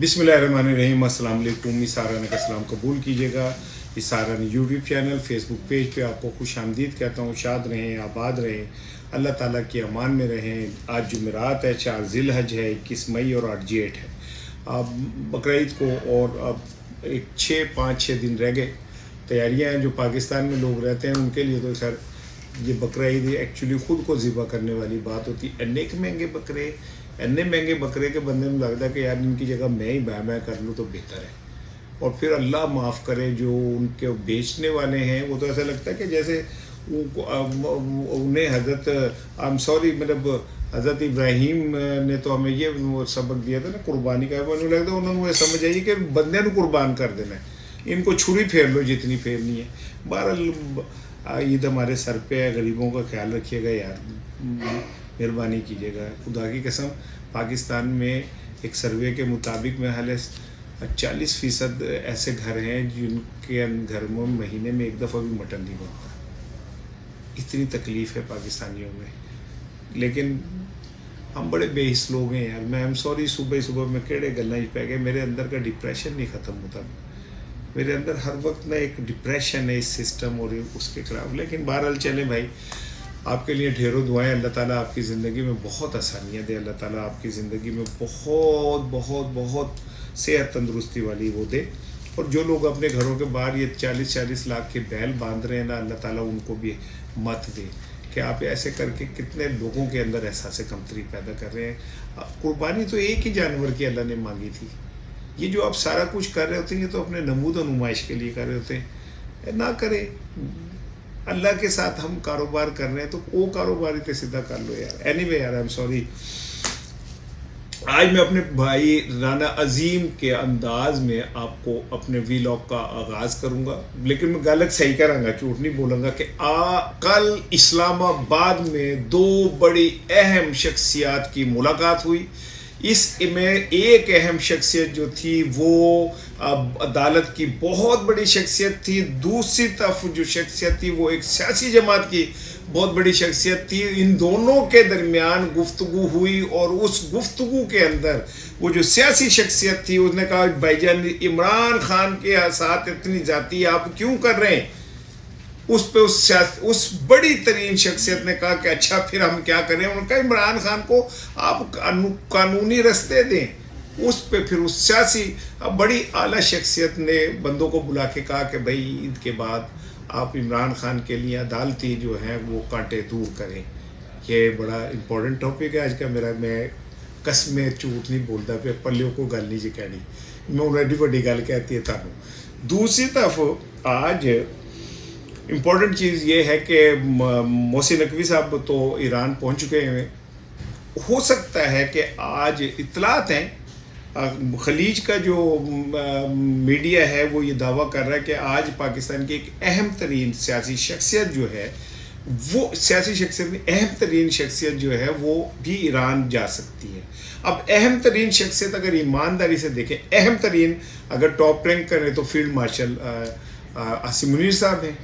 बिस्मिल्लाहिर्रहमानिर्रहीम, अस्सलाम वालेकुम। इस साराने का सलाम कबूल कीजिएगा। इस साराने यूट्यूब चैनल, फेसबुक पेज पे आपको खुश आमदीद कहता हूँ। शाद रहें, आबाद रहें, अल्लाह ताला की अमान में रहें। आज जुमेरात है, 4 ज़िलहज है, 21 मई और 8 जेठ है। अब बकरीद को और अब एक 5-6 दिन रह गए। तैयारियाँ हैं जो पाकिस्तान में लोग रहते हैं उनके लिए तो खैर ये बकरीद एक्चुअली ख़ुद को ज़िबा करने वाली बात होती है। इन्ने महंगे बकरे के बंदे में लगता है कि यार इनकी जगह मैं ही मैं कर लूँ तो बेहतर है। और फिर अल्लाह माफ़ करे जो उनके बेचने वाले हैं, वो तो ऐसा लगता है कि जैसे उन्हें मतलब हज़रत इब्राहीम ने तो हमें ये सबक दिया था ना कुर्बानी का। मुझे लगता है उन्होंने वो समझ आई कि बंदे को कुर्बान कर देना है, इनको छुरी फेर लो जितनी फेरनी है। बहरहाल ईद हमारे सर पे है, गरीबों का ख्याल रखिएगा यार, मेहरबानी कीजिएगा। खुदा की कसम, पाकिस्तान में एक सर्वे के मुताबिक में हाल 40% ऐसे घर हैं जिनके घर में महीने में एक दफ़ा भी मटन नहीं बनता। इतनी तकलीफ़ है पाकिस्तानियों में, लेकिन हम बड़े बेहिस लोग हैं यार। मैं सॉरी, सुबह में केड़े गल्लां पै गए। मेरे अंदर का डिप्रेशन नहीं ख़त्म होता। मेरे अंदर हर वक्त ना एक डिप्रेशन है इस सिस्टम और उसके खिलाफ। लेकिन बहरहाल चले भाई, आपके लिए ढेरों दुआएं। अल्लाह ताला आपकी ज़िंदगी में बहुत आसानियाँ दे। अल्लाह ताला आपकी ज़िंदगी में बहुत बहुत बहुत सेहत तंदुरुस्ती वाली वो दे। और जो लोग अपने घरों के बाहर ये 40-40 लाख के बैल बांध रहे हैं ना, अल्लाह ताला उनको भी मत दे कि आप ऐसे करके कितने लोगों के अंदर एहसास कमतरी पैदा कर रहे हैं। कुर्बानी तो एक ही जानवर की अल्लाह ने मांगी थी। ये जो आप सारा कुछ कर रहे होते हैं ये तो अपने नमूद और नुमाइश के लिए कर रहे होते हैं। ना करें, अल्लाह के साथ हम कारोबार कर रहे हैं तो वो कारोबार ही सीधा कर लो यार। एनीवे यार, आई एम सॉरी। आज मैं अपने भाई राना अजीम के अंदाज में आपको अपने वीलॉग का आगाज़ करूंगा, लेकिन मैं गलत सही करांगा, झूठ नहीं बोलूँगा कि कल इस्लामाबाद में 2 बड़ी अहम शख्सियात की मुलाकात हुई। इसमें एक अहम शख्सियत जो थी वो अदालत की बहुत बड़ी शख्सियत थी। दूसरी तरफ जो शख्सियत थी वो एक सियासी जमात की बहुत बड़ी शख्सियत थी। इन दोनों के दरमियान गुफ्तगू हुई और उस गुफ्तगू के अंदर वो जो सियासी शख्सियत थी उसने कहा, भाईजान इमरान खान के साथ इतनी जाती आप क्यों कर रहे हैं? उस बड़ी तरीन शख्सियत ने कहा कि अच्छा फिर हम क्या करें? उन्होंने कहा इमरान खान को आप कानूनी रास्ते दें। उस पे फिर उस सियासी बड़ी आला शख्सियत ने बंदों को बुला के कहा कि भाई ईद के बाद आप इमरान खान के लिए अदालती जो हैं वो कांटे दूर करें। ये बड़ा इंपॉर्टेंट टॉपिक है आज का मेरा। मैं कसमें झूठ नहीं बोलता पे पल्लियों को गल नहीं जी कहनी, मैं ऑलरेडी बड़ी गल कहती है थानू। दूसरी तरफ आज इम्पॉर्टेंट चीज़ ये है कि मोहसिन नकवी साहब तो ईरान पहुंच चुके हैं। हो सकता है कि आज इतलात हैं, खलीज का जो मीडिया है वो ये दावा कर रहा है कि आज पाकिस्तान की एक अहम तरीन सियासी शख्सियत जो है वो अहम तरीन शख्सियत जो है वो भी ईरान जा सकती है। अब अहम तरीन शख्सियत अगर ईमानदारी से देखें, अहम तरीन अगर टॉप रैंक करें तो फील्ड मार्शल आसिम मुनीर साहब हैं।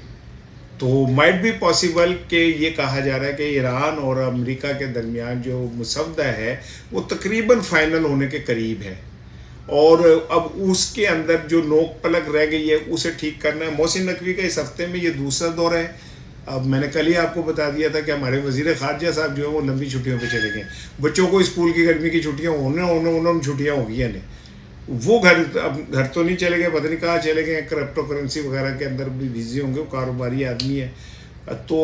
तो माइट भी पॉसिबल कि ये कहा जा रहा है कि ईरान और अमेरिका के दरमियान जो मुसवदा है वो तकरीबन फाइनल होने के करीब है और अब उसके अंदर जो नोक पलक रह गई है उसे ठीक करना है। मोहसिन नकवी का इस हफ्ते में ये दूसरा दौरा है। अब मैंने कल ही आपको बता दिया था कि हमारे वज़ीर ख़ारजा साहब जो है वो लंबी छुट्टियों पे चले गए। बच्चों को स्कूल की गर्मी की छुट्टियाँ उन्होंने छुट्टियाँ हो गई हैं। वो घर तो नहीं चले गए, पता नहीं कहाँ चले गए, क्रिप्टो करेंसी वगैरह के अंदर भी बिजी होंगे। वो कारोबारी आदमी है। तो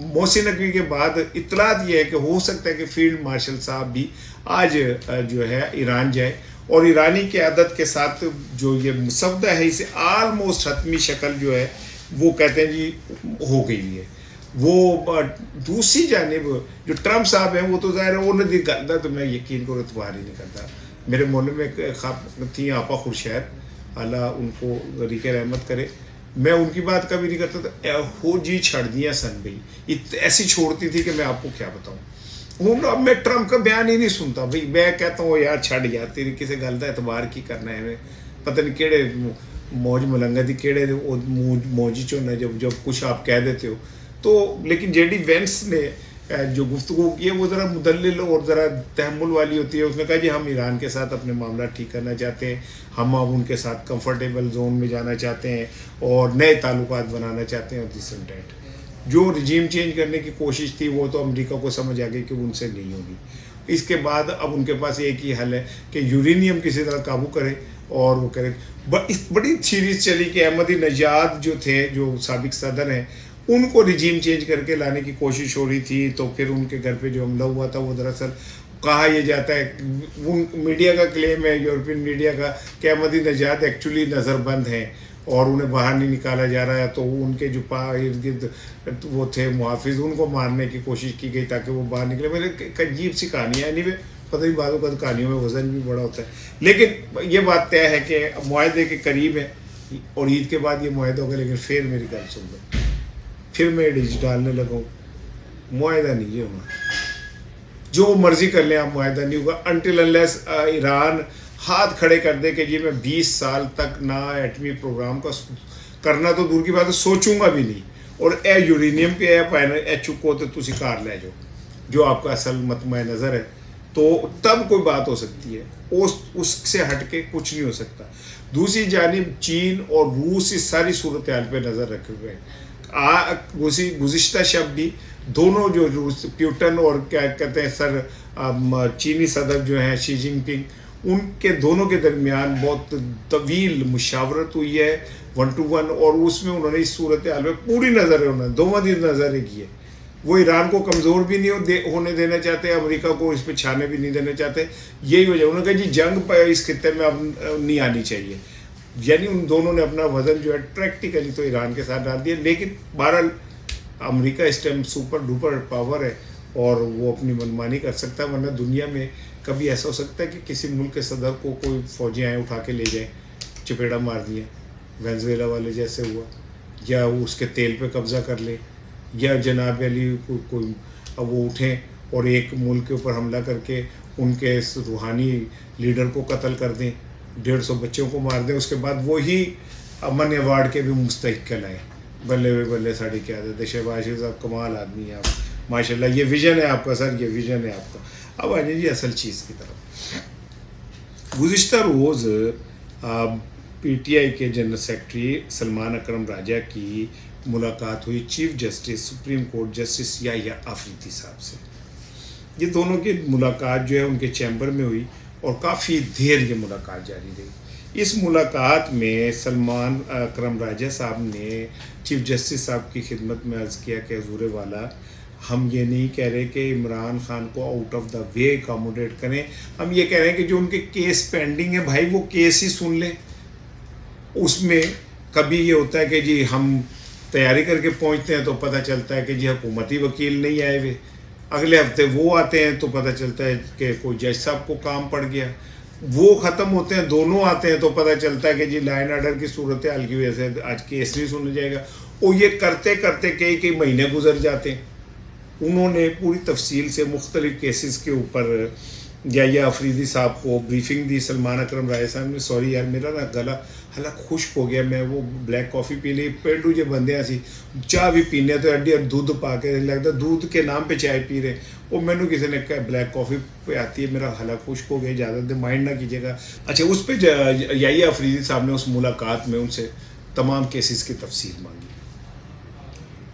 मोहसिन नकवी के बाद इतलात ये है कि हो सकता है कि फील्ड मार्शल साहब भी आज जो है ईरान जाए और ईरानी क़यादत के साथ जो ये मुसवदा है इसे आलमोस्ट हतमी शक्ल जो है वो कहते हैं जी हो गई है। वो दूसरी जानिब जो ट्रम्प साहब हैं वो तो ज़ाहिर है उन्होंने गलता, तो मैं यकीन को एतबार ही नहीं करता। मेरे मोहल्ले में एक खाप थी आपा खुरशैर, अल्लाह उनको गरीक़ रहमत करे। मैं उनकी बात कभी नहीं करता था। हो जी छड़ दिया सन भाई, ऐसी छोड़ती थी कि मैं आपको क्या बताऊँ। हूँ अब मैं ट्रम्प का बयान ही नहीं सुनता भाई। मैं कहता हूँ यार छड़ यार, तेरी किसी गल का एतबार की करना है। पता नहीं केड़े मौज मलंगा थी केड़े मौजी चोना जब कुछ आप कह देते हो तो। लेकिन जेडी वेंस ने جو گفتگو کی ہے وہ ذرا مدلل اور ذرا تحمل والی ہوتی ہے. اس نے کہا جی ہم ایران کے ساتھ اپنے معاملات ٹھیک کرنا چاہتے ہیں, ہم اب ان کے ساتھ کمفرٹیبل زون میں جانا چاہتے ہیں اور نئے تعلقات بنانا چاہتے ہیں. اور دس اینڈ دیٹ جو رجیم چینج کرنے کی کوشش تھی وہ تو امریکہ کو سمجھ آ گئی کہ وہ ان سے نہیں ہوگی. اس کے بعد اب ان کے پاس ایک ہی حل ہے کہ یورینیم کسی طرح قابو کرے اور وہ کرے. بڑی سیریز چلی کہ احمدی نژاد جو تھے, جو سابق صدر ہیں, ان کو رجیم چینج کر کے لانے کی کوشش ہو رہی تھی. تو پھر ان کے گھر پہ جو حملہ ہوا تھا وہ دراصل کہا یہ جاتا ہے, وہ میڈیا کا کلیم ہے, یورپین میڈیا کا, کہ احمدی نژاد ایکچولی نظر بند ہیں اور انہیں باہر نہیں نکالا جا رہا ہے. تو ان کے جو ارد گرد وہ تھے محافظ, ان کو مارنے کی کوشش کی گئی تاکہ وہ باہر نکلے. میرے ایک عجیب سی کہانی ہے. اینی وے پتہ نہیں بعض اوقات کہانیوں میں وزن بھی بڑا ہوتا ہے, لیکن یہ بات طے ہے کہ معاہدے کے قریب ہے اور عید کے بعد یہ معاہدہ ہوگا. لیکن پھر میری گل سن لو, پھر میں ڈیجی ڈالنے لگا ہوں. معاہدہ نہیں یہ ہونا, جو مرضی کر لیں آپ, معاہدہ نہیں ہوگا انٹل انلیس ایران ہاتھ کھڑے کر دے کہ جی میں 20 سال تک نہ ایٹمی پروگرام کا کرنا تو دور کی بات ہے, سوچوں گا بھی نہیں, اور اے یورینیم پہ اے چکو تو تسی کار لے جاؤ جو آپ کا اصل مطمع نظر ہے, تو تب کوئی بات ہو سکتی ہے. اس سے ہٹ کے کچھ نہیں ہو سکتا. دوسری جانب چین اور روس اس ساری صورتحال پہ نظر رکھے ہوئے ہیں. گزشتہ شب بھی دونوں جو روس پیوٹن اور کیا کہتے ہیں سر چینی صدر جو ہیں شی جن پنگ, ان کے دونوں کے درمیان بہت طویل مشاورت ہوئی ہے 1-to-1, اور اس میں انہوں نے اس صورتحال میں پوری نظر انہوں نے دونوں دن نظریں کی ہے. وہ ایران کو کمزور بھی نہیں ہونے دینا چاہتے, امریکہ کو اس پہ چھانے بھی نہیں دینا چاہتے. یہی وجہ انہوں نے کہا جی جنگ اس خطے میں اب نہیں آنی چاہیے. یعنی ان دونوں نے اپنا وزن جو ہے پریکٹیکلی تو ایران کے ساتھ ڈال دیا. لیکن بہرحال امریکہ اس ٹائم سپر ڈوپر پاور ہے اور وہ اپنی منمانی کر سکتا ہے. ورنہ دنیا میں کبھی ایسا ہو سکتا ہے کہ کسی ملک کے صدر کو کوئی فوجی آئیں اٹھا کے لے جائیں, چپیڑا مار دیا وینزویلا والے جیسے ہوا, یا اس کے تیل پہ قبضہ کر لے, یا جناب علی کوئی وہ اٹھیں اور ایک ملک کے اوپر حملہ کر کے ان کے روحانی لیڈر کو قتل کر دیں, 150 بچوں کو مار دیں. اس کے بعد وہی امن ایوارڈ کے بھی مستحق لائیں. بلے وے بلے ساڑی کی عادت ہے. شہباز شریف صاحب کمال آدمی ہیں آپ, ماشاء اللہ. یہ ویژن ہے آپ کا سر, یہ ویژن ہے آپ کا. اب آ جائیں جی اصل چیز کی طرف. گزشتہ روز پی ٹی آئی کے جنرل سیکرٹری سلمان اکرم راجہ کی ملاقات ہوئی chief justice supreme court justice Yahya Afridi صاحب سے. یہ دونوں کی ملاقات جو ہے ان کے چیمبر میں ہوئی اور کافی دیر یہ ملاقات جاری رہی. اس ملاقات میں سلمان اکرم راجہ صاحب نے چیف جسٹس صاحب کی خدمت میں عرض کیا کہ حضور والا, ہم یہ نہیں کہہ رہے کہ عمران خان کو out of the way accommodate کریں, ہم یہ کہہ رہے ہیں کہ جو ان کے کیس پینڈنگ ہے بھائی وہ کیس ہی سن لیں. اس میں کبھی یہ ہوتا ہے کہ جی ہم تیاری کر کے پہنچتے ہیں تو پتہ چلتا ہے کہ جی حکومتی وکیل نہیں آئے ہوئے, اگلے ہفتے وہ آتے ہیں تو پتہ چلتا ہے کہ کوئی جج صاحب کو کام پڑ گیا, وہ ختم ہوتے ہیں دونوں آتے ہیں تو پتہ چلتا ہے کہ جی لائن آرڈر کی صورتحال کی وجہ سے آج کیس نہیں سنا جائے گا. اور یہ کرتے کرتے کئی مہینے گزر جاتے ہیں. انہوں نے پوری تفصیل سے مختلف کیسز کے اوپر یحییٰ آفریدی صاحب کو بریفنگ دی. سلمان اکرم راجہ صاحب نے, سوری یار میرا نا گلا حالانکہ خشک ہو گیا, میں وہ بلیک کافی پی لی, پینڈو جو بندے سی چاہ بھی پینے تو ایڈی دودھ پا کے لگتا دودھ کے نام پہ چائے پی رہے, وہ مینو کسی نے کہا بلیک کافی پہ آتی ہے, میرا حلق خشک ہو گیا, اجازت دے, مائنڈ نہ کیجیے گا. اچھا, اس پہ یحییٰ آفریدی صاحب نے اس ملاقات میں ان سے تمام کیسز کی تفصیل مانگی.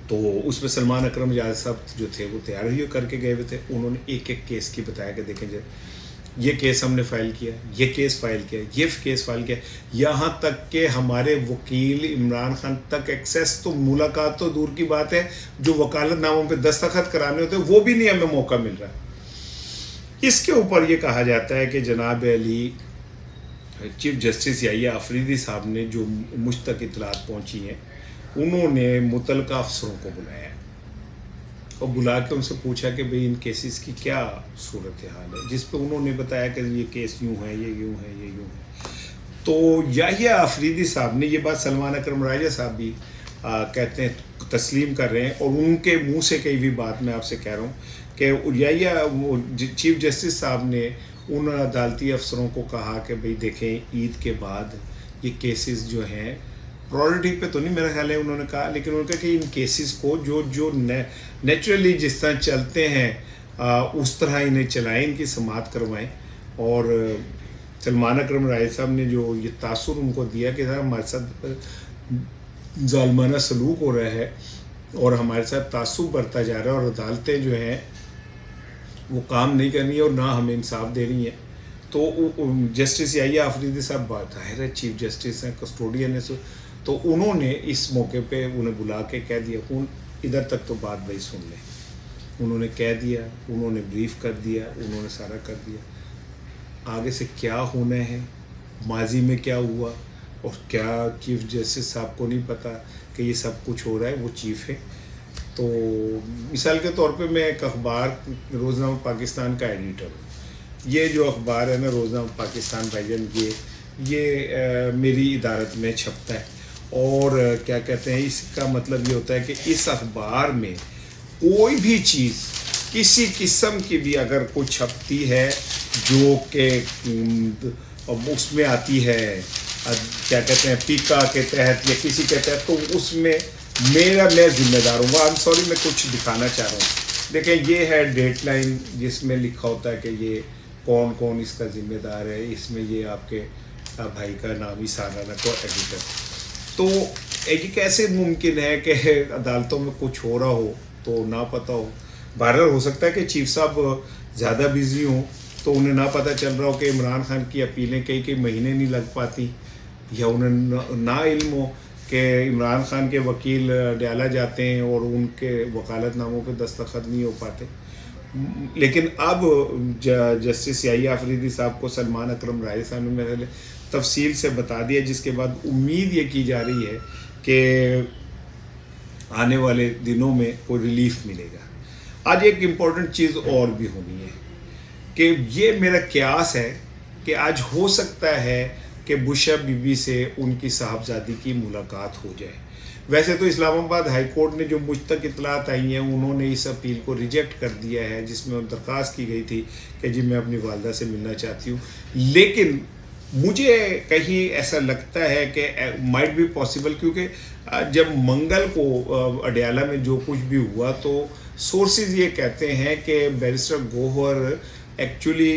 تو اس میں سلمان اکرم راجہ صاحب جو تھے وہ تیار ہوئی کر کے گئے ہوئے تھے. انہوں نے ایک کیس کی بتایا کہ دیکھیں جی یہ کیس ہم نے فائل کیا, یہ کیس فائل کیا, یہ کیس فائل کیا, یہاں تک کہ ہمارے وکیل عمران خان تک ایکسیس, تو ملاقات تو دور کی بات ہے, جو وکالت ناموں پہ دستخط کرانے ہوتے ہیں وہ بھی نہیں ہمیں موقع مل رہا. اس کے اوپر یہ کہا جاتا ہے کہ جناب علی چیف جسٹس یحییٰ آفریدی صاحب نے جو مجھ تک اطلاعات پہنچی ہیں, انہوں نے متعلقہ افسروں کو بلایا اور بلا کے ان سے پوچھا کہ بھئی ان کیسز کی کیا صورتحال ہے, جس پہ انہوں نے بتایا کہ یہ کیس یوں ہے, یہ یوں ہے, یہ یوں ہے. تو یحییٰ آفریدی صاحب نے یہ بات سلمان اکرم راجہ صاحب بھی کہتے ہیں, تسلیم کر رہے ہیں, اور ان کے منہ سے کئی بھی بات میں آپ سے کہہ رہا ہوں کہ یحییٰ چیف جسٹس صاحب نے ان عدالتی افسروں کو کہا کہ بھئی دیکھیں عید کے بعد یہ کیسز جو ہیں प्रायोरिटी पे तो नहीं मेरा ख्याल है उन्होंने कहा, लेकिन उन्होंने कहा कि इन केसेस को जो जो नेचुरली जिस तरह चलते हैं उस तरह इन्हें चलाएं, इनकी समाअत करवाएं। और सलमान अकरम राय साहब ने जो ये तासुर उनको दिया कि सर हमारे साथ जालमाना सलूक हो रहा है और हमारे साथ तासुब बढ़ता जा रहा है और अदालतें जो हैं वो काम नहीं कर रही है और ना हमें इंसाफ दे रही हैं। तो जस्टिस याहिया अफरीदी साहब ज़ाहिर है चीफ जस्टिस हैं, कस्टोडियन है, तो उन्होंने इस मौके पे उन्हें बुला के कह दिया उन इधर तक तो बात भाई सुन लें। उन्होंने कह दिया, उन्होंने ब्रीफ कर दिया, उन्होंने सारा कर दिया। आगे से क्या होना है, माजी में क्या हुआ और क्या चीफ जस्टिस साहब को नहीं पता कि ये सब कुछ हो रहा है, वो चीफ है। तो मिसाल के तौर पे मैं एक अखबार रोज़नामा पाकिस्तान का एडिटर हूँ। ये जो अखबार है ना रोज़नामा पाकिस्तान भाईजान, ये मेरी इदारत में छपता है और क्या कहते हैं, इसका मतलब ये होता है कि इस अखबार में कोई भी चीज़ किसी किस्म की भी अगर कोई छपती है जो कि उसमें आती है क्या कहते हैं पीका के तहत या किसी के तहत, तो उसमें मैं ज़िम्मेदार हूँ। आई एम सॉरी, मैं कुछ दिखाना चाह रहा हूँ। देखिए ये है डेडलाइन जिसमें लिखा होता है कि ये कौन कौन इसका ज़िम्मेदार है। इसमें ये आपके भाई का नाम ही सालाना को एडिटर। तो ये कैसे मुमकिन है कि अदालतों में कुछ हो रहा हो तो ना पता हो। बहरहाल हो सकता है कि चीफ साहब ज़्यादा बिजी हों तो उन्हें ना पता चल रहा हो कि इमरान खान की अपीलें कई कई महीने नहीं लग पाती, या उन्हें ना इल्म हो कि इमरान खान के वकील डाला जाते हैं और उनके वकालतनामों पे दस्तखत नहीं हो पाते। लेकिन अब जस्टिस याहिया अफरीदी साहब को सलमान अकरम राय साहब ने मेरे तफसील से बता दिया, जिसके बाद उम्मीद ये की जा रही है कि आने वाले दिनों में कोई रिलीफ मिलेगा। आज एक इम्पॉर्टेंट चीज़ और भी होनी है कि ये मेरा क्यास है कि आज हो सकता है कि बुशरा बीबी से उनकी साहबजादी की मुलाकात हो जाए। वैसे तो इस्लामाबाद हाई कोर्ट ने जो मुझ तक इतलात आई हैं उन्होंने इस अपील को रिजेक्ट कर दिया है, जिसमें दरख्वास्त की गई थी कि जी मैं अपनी वालदा से मिलना चाहती हूँ। लेकिन मुझे कहीं ऐसा लगता है कि माइट बी पॉसिबल, क्योंकि जब मंगल को अडयाला में जो कुछ भी हुआ तो सोर्सेज ये कहते हैं कि बैरिस्टर गोहर एक्चुअली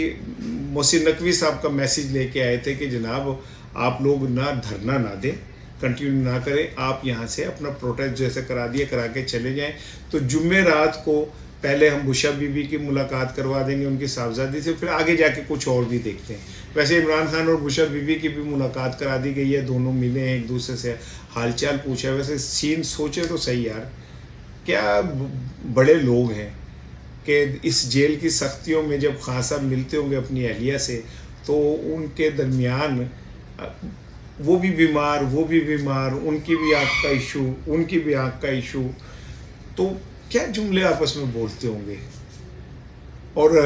मोहसिन नकवी साहब का मैसेज लेके आए थे कि जनाब आप लोग ना धरना ना दें, कंटिन्यू ना करें, आप यहाँ से अपना प्रोटेस्ट जैसे करा के चले जाएं। तो जुम्मे रात को पहले हम बुशरा बीबी की मुलाकात करवा देंगे उनकी साहबजादी से, फिर आगे जाके कुछ और भी देखते हैं। वैसे इमरान खान और बुशरा बीबी की भी मुलाकात करा दी गई है, दोनों मिले हैं, एक दूसरे से हालचाल पूछा। वैसे सीन सोचे तो सही यार, क्या बड़े लोग हैं कि इस जेल की सख्तियों में जब खान साहब मिलते होंगे अपनी अहलिया से तो उनके दरमियान वो भी बीमार, उनकी भी आँख का इशू, उनकी भी आँख का इशू, तो क्या जुमले आपस में बोलते होंगे। और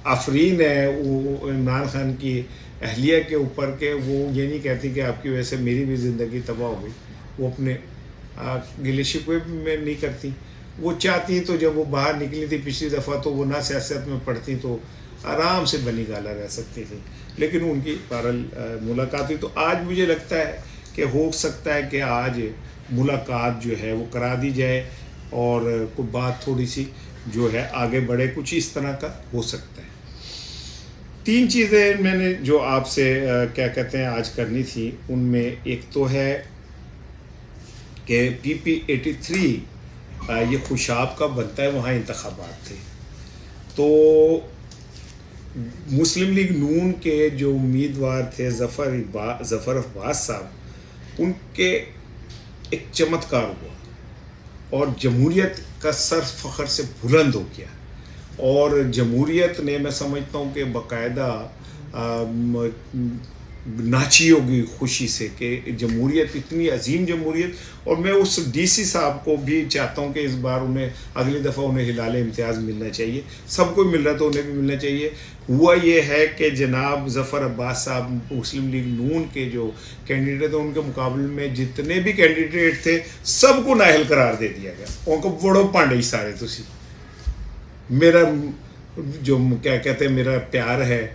आफरीन है वो इमरान खान की अहलिया के ऊपर के, वो ये नहीं कहती कि आपकी वजह से मेरी भी ज़िंदगी तबाह हो गई। वो अपने गिले शिकवे में नहीं करती। वो चाहती तो जब वो बाहर निकली थी पिछली दफ़ा तो वो ना सियासत में पढ़ती तो आराम से बनी गाला रह सकती थी, लेकिन उनकी बहरहाल मुलाकात हुई। तो आज मुझे लगता है कि हो सकता है कि आज मुलाकात जो है वो करा दी जाए और कोई बात थोड़ी सी जो है आगे बढ़े, कुछ इस तरह का हो सकता है। 3 चीज़ें मैंने जो आपसे क्या कहते हैं आज करनी थी, उनमें एक तो है कि PP83 ये खुशाब का बनता है, वहाँ इंतखाबात थे तो मुस्लिम लीग नून के जो उम्मीदवार थे ज़फ़र अब्बास साहब, उनके एक चमत्कार हुआ और जमहूरियत का सर फ़ख्र से बुलंद हो गया। और जमहूरियत ने, मैं समझता हूँ कि बाकायदा नाची होगी खुशी से कि जमहूरियत इतनी अजीम जमहूरियत। और मैं उस DC साहब को भी चाहता हूँ कि इस बार उन्हें अगली दफ़ा उन्हें हिलाल इम्तियाज़ मिलना चाहिए। सबको मिल रहा तो उन्हें भी मिलना चाहिए। हुआ ये है कि जनाब ज़फ़र अब्बास साहब मुस्लिम लीग नून के जो कैंडिडेट थे उनके मुकाबले में जितने भी कैंडिडेट थे सबको नाअहल करार दे दिया गया। उनको बड़ो पांडे सारे तुसी मेरा जो क्या कहते हैं मेरा प्यार है,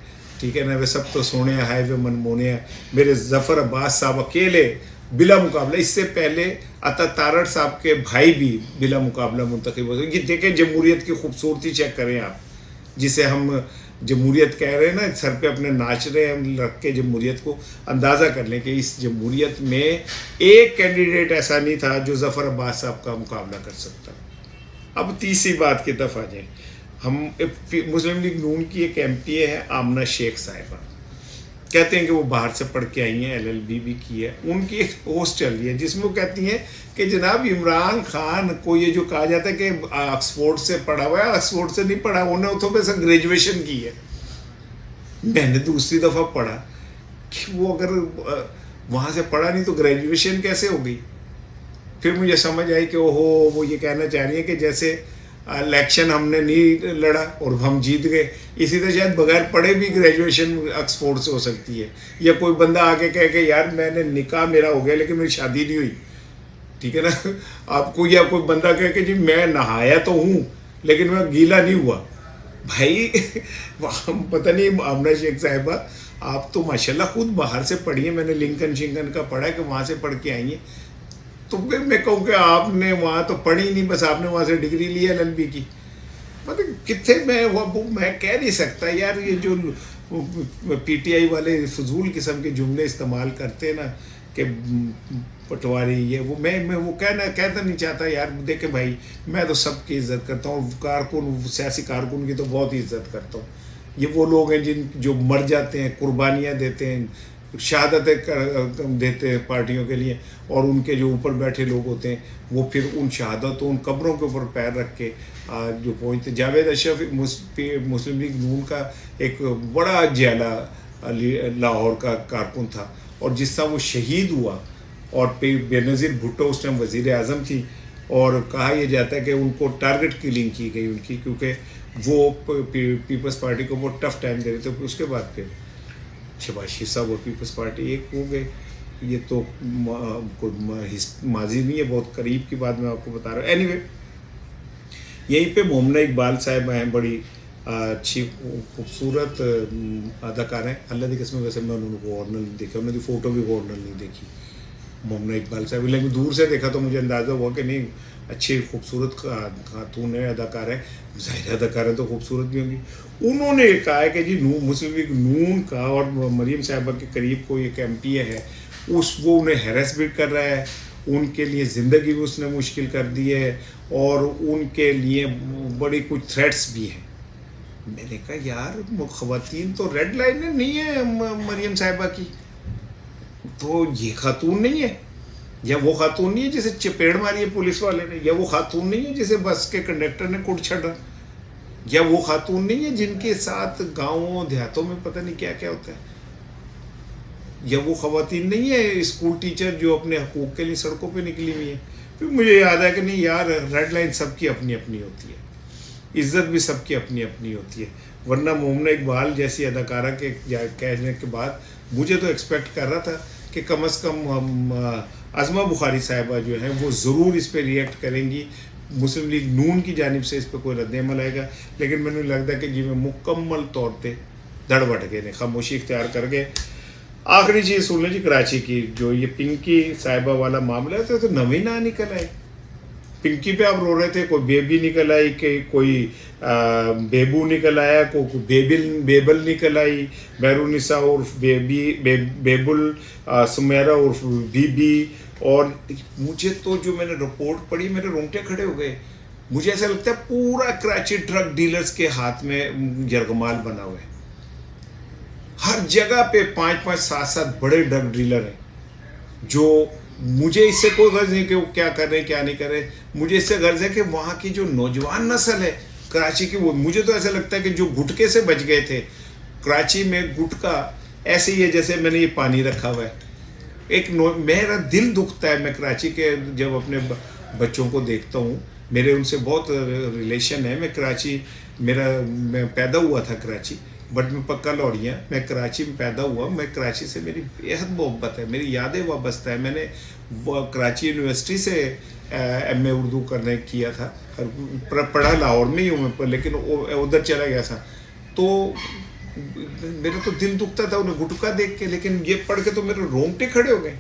ठीक है ना, वे सब तो सोने है वे मनमोने हैं। मेरे ज़फ़र अब्बास साहब अकेले بلا مقابلہ. اس سے پہلے عطا تارڑ صاحب کے بھائی بھی بلا مقابلہ منتخب ہوتے ہیں. یہ دیکھیں جمہوریت کی خوبصورتی چیک کریں آپ, جسے ہم جمہوریت کہہ رہے ہیں نا, سر پہ اپنے ناچ رہے ہیں ہم رکھ کے جمہوریت کو. اندازہ کر لیں کہ اس جمہوریت میں ایک کینڈیڈیٹ ایسا نہیں تھا جو ظفر عباس صاحب کا مقابلہ کر سکتا. اب تیسری بات کی طرف آ جائیں. ہم مسلم لیگ نون کی ایک ایم پی اے ہے آمنہ شیخ صاحبہ, کہتے ہیں کہ وہ باہر سے پڑھ کے آئی ہیں, LLB بھی کی ہے. ان کی ایک پوسٹ چل رہی ہے جس میں وہ کہتی ہیں کہ جناب عمران خان کو یہ جو کہا جاتا ہے کہ آکسفورڈ سے پڑھا ہوا ہے, آکسفورڈ سے نہیں پڑھا, انہوں نے تو بس گریجویشن کی ہے. میں نے دوسری دفعہ پڑھا کہ وہ اگر وہاں سے پڑھا نہیں تو گریجویشن کیسے ہو گئی. پھر مجھے سمجھ آئی کہ اوہو وہ یہ کہنا چاہ رہی ہیں کہ جیسے الیکشن ہم نے نہیں لڑا اور ہم جیت گئے, اسی طرح شاید بغیر پڑھے بھی گریجویشن آکسفورڈ سے ہو سکتی ہے. یا کوئی بندہ آ کے کہے کہ یار میں نے نکاح میرا ہو گیا لیکن میری شادی نہیں ہوئی, ٹھیک ہے نا, آپ کو. یا کوئی بندہ کہے کہ جی میں نہایا تو ہوں لیکن میں گیلا نہیں ہوا. بھائی پتہ نہیں آمنہ شیخ صاحبہ آپ تو ماشاءاللہ خود باہر سے پڑھی ہیں, میں نے لنکن شنکن کا پڑھا ہے کہ وہاں سے پڑھ کے آئی ہیں. تو پھر میں کہوں کہ آپ نے وہاں تو پڑھی نہیں, بس آپ نے وہاں سے ڈگری لی ہے LLB کی. مطلب کتنے میں کہہ نہیں سکتا یار. یہ جو PTI والے فضول قسم کے جملے استعمال کرتے ہیں نا کہ پٹواری یہ وہ, میں وہ کہتا نہیں چاہتا یار. دیکھیں بھائی میں تو سب کی عزت کرتا ہوں, کارکن سیاسی کارکن کی تو بہت ہی عزت کرتا ہوں. یہ وہ لوگ ہیں جو مر جاتے ہیں, قربانیاں دیتے ہیں, شہادتیں دیتے ہیں پارٹیوں کے لیے, اور ان کے جو اوپر بیٹھے لوگ ہوتے ہیں وہ پھر ان شہادتوں ان قبروں کے اوپر پیر رکھ کے جو پہنچتے. جاوید اشرف مسلم لیگ نون کا ایک بڑا جیلا لاہور کا کارکن تھا, اور جس طرح وہ شہید ہوا, اور پھر بے نظیر بھٹو اس ٹائم وزیر اعظم تھی, اور کہا یہ جاتا ہے کہ ان کو ٹارگٹ کلنگ کی گئی ان کی, کیونکہ وہ پیپلز پارٹی کو بہت ٹف ٹائم دے رہے تھے. اس کے بعد پھر شہباز شریف صاحب اور پیپلز پارٹی ایک ہو گئے. یہ تو ماضی نہیں ہے, بہت قریب کی بات میں آپ کو بتا رہا ہوں. اینی وے یہیں پہ مومنہ اقبال صاحب ہیں, بڑی اچھی خوبصورت اداکار ہیں. اللہ کی قسم ویسے میں انہوں کو اورنل نہیں دیکھا, انہوں نے فوٹو بھی اورنل نہیں دیکھی مومنہ اقبال صاحب, لیکن دور سے دیکھا تو مجھے اندازہ ہوا کہ نہیں اچھی خوبصورت خاتون ہے, اداکار ہے. ظاہر اداکاریں تو خوبصورت بھی ہوں گی. انہوں نے کہا ہے کہ جی مسلم لیگ نون کا اور مریم صاحبہ کے قریب کوئی ایک MP ہے, وہ انہیں ہیرس بھی کر رہا ہے, ان کے لیے زندگی بھی اس نے مشکل کر دی ہے, اور ان کے لیے بڑی کچھ تھریٹس بھی ہیں. میں نے کہا یار خواتین تو ریڈ لائن نہیں ہے مریم صاحبہ کی, تو یہ خاتون نہیں ہے, یا وہ خاتون نہیں ہے جسے چپیڑ ماری ہے پولیس والے نے, یا وہ خاتون نہیں ہے جسے بس کے کنڈکٹر نے کوٹ چھڑا, یا وہ خاتون نہیں ہے جن کے ساتھ گاؤں دیہاتوں میں پتہ نہیں کیا کیا ہوتا ہے, یا وہ خواتین نہیں ہے اسکول ٹیچر جو اپنے حقوق کے لیے سڑکوں پہ نکلی ہوئی ہیں. پھر مجھے یاد ہے کہ نہیں یار ریڈ لائن سب کی اپنی اپنی ہوتی ہے, عزت بھی سب کی اپنی اپنی ہوتی ہے. ورنہ مومنہ اقبال جیسی اداکارہ کے کہنے کے بعد مجھے تو ایکسپیکٹ کر رہا تھا کہ کم از کم عظمہ بخاری صاحبہ جو ہیں وہ ضرور اس پہ ریئیکٹ کریں گی, مسلم لیگ نون کی جانب سے اس پہ کوئی رد عمل آئے گا. لیکن میں نے لگتا ہے کہ جی میں مکمل طور پہ دڑ بٹ گئے, خاموشی اختیار کر گئے. آخری چیز سن لیں جی کراچی کی, جو یہ پنکی صاحبہ والا معاملہ ہے تو نویں نہ نکل آئے. پنکی پہ آپ رو رہے تھے, کوئی بیبی نکل آئی, کہ کوئی بیبو نکل آیا, کوئی بیبل نکل آئی, بیرونسا عرف بیبل, سمیرہ عرف بی بی. اور مجھے تو جو میں نے رپورٹ پڑھی میرے رونگٹے کھڑے ہو گئے. مجھے ایسا لگتا ہے پورا کراچی ڈرگ ڈیلرز کے ہاتھ میں یرغمال بنا ہوا ہے. ہر جگہ پہ 5-5 7-7 بڑے ڈرگ ڈیلر ہیں, جو مجھے اس سے کوئی غرض نہیں کہ وہ کیا کر رہے ہیں کیا نہیں کر رہے. مجھے اس سے غرض ہے کہ وہاں کی جو نوجوان نسل ہے کراچی کی, وہ مجھے تو ایسا لگتا ہے کہ جو گٹکے سے بچ گئے تھے. کراچی میں گٹکا ایسے ہی ہے جیسے میں نے یہ پانی رکھا ہوا ہے. میرا دل دکھتا ہے, میں کراچی کے جب اپنے بچوں کو دیکھتا ہوں, میرے ان سے بہت ریلیشن ہے. میں پیدا ہوا تھا کراچی, بٹ میں پکا لوڑیاں, میں کراچی میں پیدا ہوا. میں کراچی سے میری بےحد محبت ہے, میری یادیں وابستہ ہے. میں نے کراچی یونیورسٹی سے ایم اے اردو کرنے کیا تھا, پڑھا لاہور میں ہی ہوں میں, لیکن ادھر چلا گیا تھا. تو میرا تو دل دکھتا تھا انہیں گٹکا دیکھ کے, لیکن یہ پڑھ کے تو میرے رونگٹے کھڑے ہو گئے.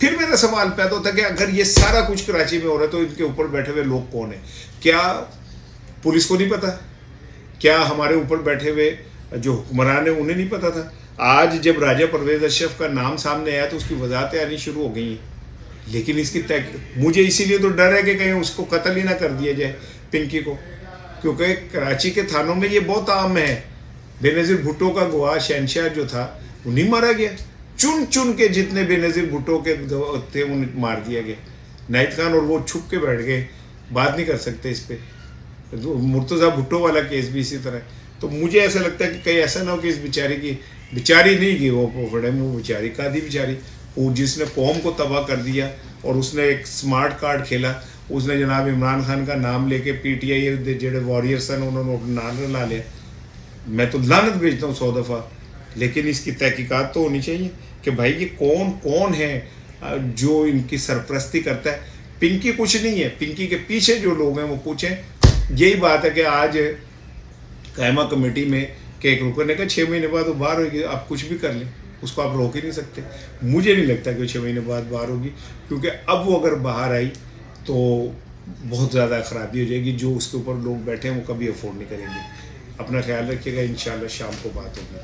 फिर मेरा सवाल पैदा होता है कि अगर ये सारा कुछ कराची में हो रहा है तो इनके ऊपर बैठे हुए लोग कौन है? क्या पुलिस को नहीं पता? क्या हमारे ऊपर बैठे हुए जो हुक्मरान है उन्हें नहीं पता था? आज जब राजा परवेज अशरफ का नाम सामने आया तो उसकी वजाहतें आनी शुरू हो गई हैं, लेकिन इसकी मुझे इसीलिए तो डर है कि कहीं उसको कत्ल ही ना कर दिया जाए, पिंकी को, क्योंकि कराची के थानों में ये बहुत आम है। बेनज़ीर भुट्टो का गवाह शहनशाह जो था वो नहीं मारा गया, चुन चुन के जितने बेनज़ीर भुट्टो के थे उन्हें मार दिया गया। नाहिद खान और वो छुप के बैठ गए, बात नहीं कर सकते इस पर। मुर्तज़ा भुट्टो वाला केस भी इसी तरह। तो मुझे ऐसा लगता है कि कहीं ऐसा ना हो कि इस बेचारी की, बेचारी नहीं की वो पोफड़े में, वो बेचारी कादी बेचारी, वो जिसने कौम को तबाह कर दिया और उसने एक स्मार्ट कार्ड खेला, उसने जनाब इमरान खान का नाम लेके पीटीआई जेडे वॉरियर्स हैं उन्होंने नाम ला लिया। मैं तो लानत भेजता हूँ 100 दफ़ा, लेकिन इसकी तहकीकात तो होनी चाहिए कि भाई ये कौन कौन है जो इनकी सरपरस्ती करता है। पिंकी कुछ नहीं है, पिंकी के पीछे जो लोग हैं वो कुछ हैं। यही बात है कि आज कायमा कमेटी में कि एक रुकन ने कहा 6 महीने बाद वो बाहर होगी, आप कुछ भी कर लें, उसको आप रोक ही नहीं सकते। मुझे नहीं लगता कि वो 6 महीने बाद बाहर होगी, क्योंकि अब वो अगर बाहर आई तो बहुत ज़्यादा ख़राबी हो जाएगी। जो उसके ऊपर लोग बैठे हैं वो कभी अफोर्ड नहीं करेंगे। अपना ख्याल रखिएगा, इंशाल्लाह शाम को बात होगी।